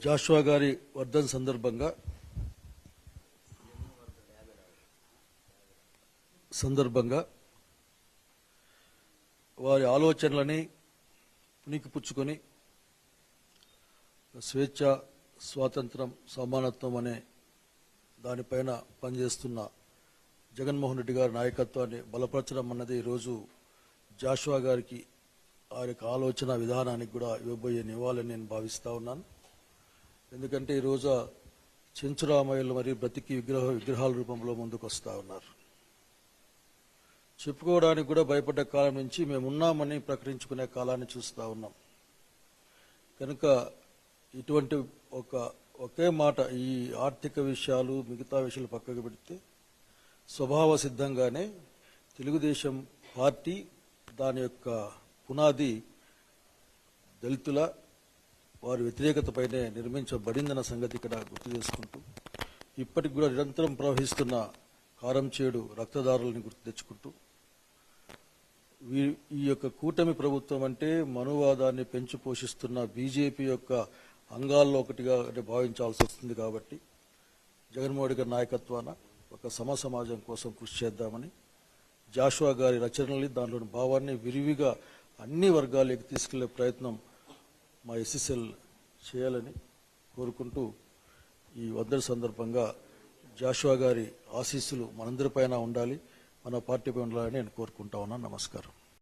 జాషువా గారి వర్ధన్ సందర్భంగా వారి ఆలోచనలని పుణికిపుచ్చుకొని స్వేచ్ఛ, స్వాతంత్రం, సమానత్వం అనే దానిపైన పనిచేస్తున్న జగన్మోహన్ రెడ్డి గారి నాయకత్వాన్ని బలపరచడం అన్నది ఈరోజు జాషువా గారికి ఆ యొక్క ఆలోచన విధానానికి కూడా ఇవ్వబోయే నివాళని నేను భావిస్తా ఉన్నాను. ఎందుకంటే ఈరోజు చెంచురామయ్యలు మరియు బ్రతికి విగ్రహాల రూపంలో ముందుకు వస్తూ ఉన్నారు. చెప్పుకోవడానికి కూడా భయపడ్డ కాలం నుంచి మేమున్నామని ప్రకటించుకునే కాలాన్ని చూస్తూ ఉన్నాం. కనుక ఇటువంటి ఒకే మాట, ఈ ఆర్థిక విషయాలు మిగతా విషయాలు పక్కకు పెడితే స్వభావ సిద్ధంగానే తెలుగుదేశం పార్టీ దాని యొక్క పునాది దళితుల వారి వ్యతిరేకతపైనే నిర్మించబడిందన్న సంగతి ఇక్కడ గుర్తు చేసుకుంటూ, ఇప్పటికి కూడా నిరంతరం ప్రవహిస్తున్న కారం చేడు రక్తదారులని గుర్తు తెచ్చుకుంటూ, ఈ యొక్క కూటమి ప్రభుత్వం అంటే మనువాదాన్ని పెంచి పోషిస్తున్న బీజేపీ యొక్క అంగాల్లో ఒకటిగా భావించాల్సి వస్తుంది. కాబట్టి జగన్మోహన్ రెడ్డి గారి నాయకత్వాన ఒక సమాజం కోసం కృషి చేద్దామని, జాషువా గారి రచనల్ని దానిలోని భావాన్ని విరివిగా అన్ని వర్గాలకు తీసుకెళ్లే ప్రయత్నం మా ఎస్ఎస్ఎల్ చేయాలని కోరుకుంటూ, ఈ వర్ధన్ సందర్భంగా జాషువా గారి ఆశీస్సులు మనందరిపైన ఉండాలి, మన పార్టీపై ఉండాలని నేను కోరుకుంటా ఉన్నాను. నమస్కారం.